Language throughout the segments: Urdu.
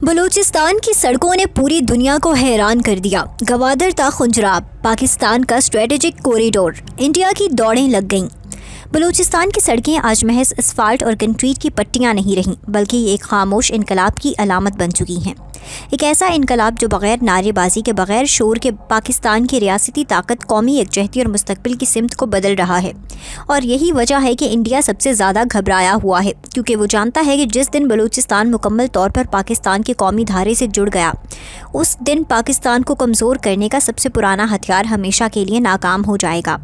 بلوچستان کی سڑکوں نے پوری دنیا کو حیران کر دیا۔ گوادر تا خنجراب پاکستان کا اسٹریٹجک کوریڈور، انڈیا کی دوڑیں لگ گئیں۔ بلوچستان کی سڑکیں آج محض اسفالٹ اور کنکریٹ کی پٹیاں نہیں رہیں، بلکہ یہ ایک خاموش انقلاب کی علامت بن چکی ہیں۔ ایک ایسا انقلاب جو بغیر نعرے بازی کے، بغیر شور کے پاکستان کی ریاستی طاقت، قومی یکجہتی اور مستقبل کی سمت کو بدل رہا ہے۔ اور یہی وجہ ہے کہ انڈیا سب سے زیادہ گھبرایا ہوا ہے، کیونکہ وہ جانتا ہے کہ جس دن بلوچستان مکمل طور پر پاکستان کے قومی دھارے سے جڑ گیا، اس دن پاکستان کو کمزور کرنے کا سب سے پرانا ہتھیار ہمیشہ کے لیے ناکام ہو جائے گا۔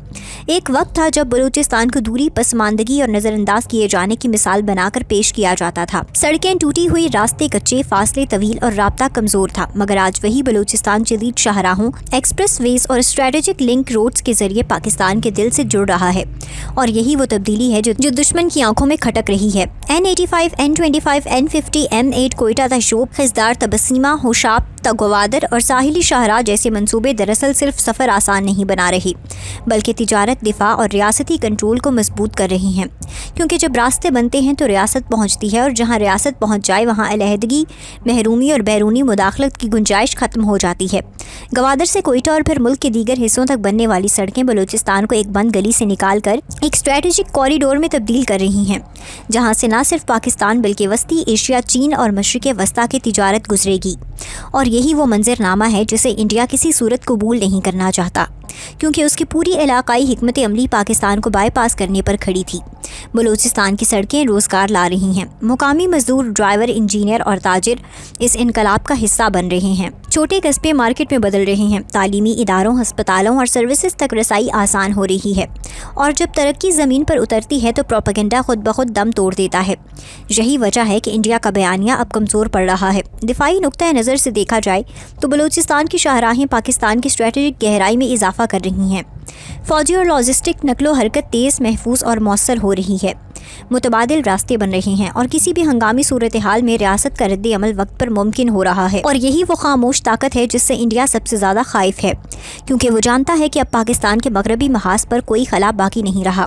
ایک وقت تھا جب بلوچستان کو دوری، پسماندگی اور نظر انداز کیے جانے کی مثال بنا کر پیش کیا جاتا تھا۔ سڑکیں ٹوٹی ہوئی، راستے کچے، فاصلے طویل اور رابطہ کمزور تھا، مگر آج وہی بلوچستان جدید شاہراہوں، ایکسپریس ویز اور اسٹریٹجک لنک روڈز کے ذریعے پاکستان کے دل سے جڑ رہا ہے۔ اور یہی وہ تبدیلی ہے جو دشمن کی آنکھوں میں کھٹک رہی ہے۔ N85، N25، N50، M8 Quetta تا شوب، خزدار تا بسیمہ، ہوشاب تا گوادر اور ساحلی شاہراہ جیسے منصوبے دراصل صرف سفر آسان نہیں بنا رہے، بلکہ تجارت، دفاع اور ریاستی کنٹرول کو مضبوط کر رہی ہیں۔ کیونکہ جب راستے بنتے ہیں تو ریاست پہنچتی ہے، اور جہاں ریاست پہنچ جائے وہاں علیحدگی، محرومی اور بیرونی مداخلت کی گنجائش ختم ہو جاتی ہے۔ گوادر سے کوئٹہ اور پھر ملک کے دیگر حصوں تک بننے والی سڑکیں بلوچستان کو ایک بند گلی سے نکال کر ایک اسٹریٹجک کوریڈور میں تبدیل کر رہی ہیں، جہاں سے نہ صرف پاکستان بلکہ وسطی ایشیا، چین اور مشرق وسطیٰ کی تجارت گزرے گی۔ اور یہی وہ منظر نامہ ہے جسے انڈیا کسی صورت قبول نہیں کرنا چاہتا، کیونکہ اس کی پوری علاقائی حکمت عملی پاکستان کو بائی پاس کرنے پر کھڑی تھی۔ بلوچستان کی سڑکیں روزگار لا رہی ہیں، مقامی مزدور، ڈرائیور، انجینئر اور تاجر اس انقلاب کا حصہ بن رہے ہیں۔ چھوٹے قصبے مارکیٹ میں بدل رہے ہیں، تعلیمی اداروں، ہسپتالوں اور سروسز تک رسائی آسان ہو رہی ہے۔ اور جب ترقی زمین پر اترتی ہے تو پروپیگنڈا خود بخود دم توڑ دیتا ہے۔ یہی وجہ ہے کہ انڈیا کا بیانیہ اب کمزور پڑ رہا ہے۔ دفاعی نقطۂ نظر سے دیکھا جائے تو بلوچستان کی شاہراہیں پاکستان کی اسٹریٹجک گہرائی میں اضافہ کر رہی ہیں۔ فوجی اور لاجسٹک نقل و حرکت تیز، محفوظ اور مؤثر ہو رہی ہے، متبادل راستے بن رہے ہیں، اور کسی بھی ہنگامی صورتحال میں ریاست کا رد عمل وقت پر ممکن ہو رہا ہے۔ اور یہی وہ خاموش طاقت ہے جس سے انڈیا سب سے زیادہ خائف ہے، کیونکہ وہ جانتا ہے کہ اب پاکستان کے مغربی محاذ پر کوئی خلا باقی نہیں رہا۔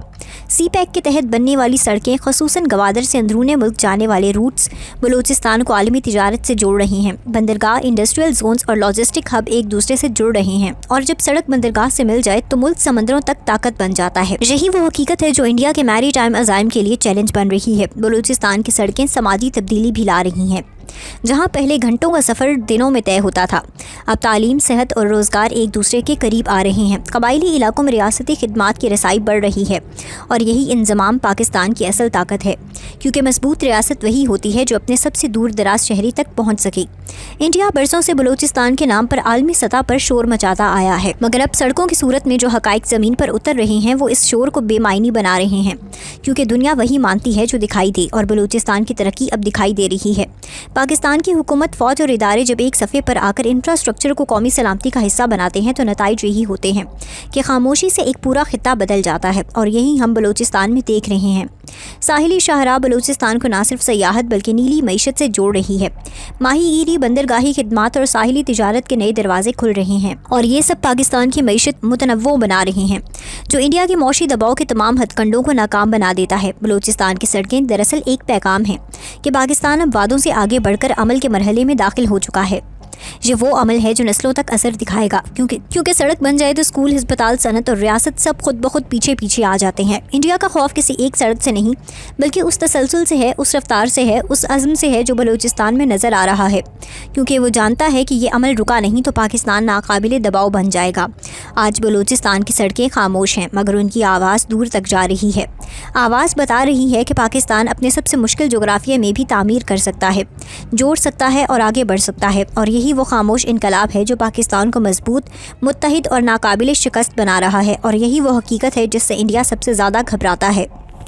سی پیک کے تحت بننے والی سڑکیں، خصوصاً گوادر سے اندرون ملک جانے والے روٹس، بلوچستان کو عالمی تجارت سے جوڑ رہے ہیں۔ بندرگاہ، انڈسٹریل زونز اور لاجسٹک ہب ایک دوسرے سے جڑ رہے ہیں، اور جب سڑک بندرگاہ سے مل جائے تو ملک سمندروں تک طاقت بن جاتا ہے۔ یہی وہ حقیقت ہے جو انڈیا کے میری ٹائم عزائم کے لیے چیلنج بن رہی ہے۔ بلوچستان کی سڑکیں سماجی تبدیلی بھی لا رہی ہیں۔ جہاں پہلے گھنٹوں کا سفر دنوں میں طے ہوتا تھا، اب تعلیم، صحت اور روزگار ایک دوسرے کے قریب آ رہے ہیں۔ قبائلی علاقوں میں ریاستی خدمات کی رسائی بڑھ رہی ہے، اور یہی انضمام پاکستان کی اصل طاقت ہے، کیونکہ مضبوط ریاست وہی ہوتی ہے جو اپنے سب سے دور دراز شہری تک پہنچ سکے۔ انڈیا برسوں سے بلوچستان کے نام پر عالمی سطح پر شور مچاتا آیا ہے، مگر اب سڑکوں کی صورت میں جو حقائق زمین پر اتر رہے ہیں وہ اس شور کو بے معنی بنا رہے ہیں، کیونکہ دنیا وہی مانتی ہے جو دکھائی دے، اور بلوچستان کی ترقی اب دکھائی دے رہی ہے۔ پاکستان کی حکومت، فوج اور ادارے جب ایک صفحے پر آ کر انفراسٹرکچر کو قومی سلامتی کا حصہ بناتے ہیں تو نتائج یہی ہوتے ہیں کہ خاموشی سے ایک پورا خطہ بدل جاتا ہے، اور یہی ہم بلوچستان میں دیکھ رہے ہیں۔ ساحلی شاہراہ بلوچستان کو نہ صرف سیاحت بلکہ نیلی معیشت سے جوڑ رہی ہے۔ ماہی گیری، بندرگاہی خدمات اور ساحلی تجارت کے نئے دروازے کھل رہے ہیں، اور یہ سب پاکستان کی معیشت متنوع بنا رہے ہیں، جو انڈیا کے معاشی دباؤ کے تمام ہتھ کنڈوں کو ناکام بنا دیتا ہے۔ بلوچستان کی سڑکیں دراصل ایک پیغام ہیں کہ پاکستان اب وعدوں سے آگے بڑھ کر عمل کے مرحلے میں داخل ہو چکا ہے۔ یہ وہ عمل ہے جو نسلوں تک اثر دکھائے گا، کیونکہ سڑک بن جائے تو اسکول، ہسپتال، صنعت اور ریاست سب خود بخود پیچھے آ جاتے ہیں۔ انڈیا کا خوف کسی ایک سڑک سے نہیں، بلکہ اس تسلسل سے ہے، اس رفتار سے ہے، اس عزم سے ہے جو بلوچستان میں نظر آ رہا ہے، کیونکہ وہ جانتا ہے کہ یہ عمل رکا نہیں تو پاکستان ناقابل دباؤ بن جائے گا۔ آج بلوچستان کی سڑکیں خاموش ہیں، مگر ان کی آواز دور تک جا رہی ہے۔ آواز بتا رہی ہے کہ پاکستان اپنے سب سے مشکل جغرافیہ میں بھی تعمیر کر سکتا ہے، جوڑ سکتا ہے اور آگے بڑھ سکتا ہے۔ اور یہی وہ خاموش انقلاب ہے جو پاکستان کو مضبوط، متحد اور ناقابل شکست بنا رہا ہے، اور یہی وہ حقیقت ہے جس سے انڈیا سب سے زیادہ گھبراتا ہے۔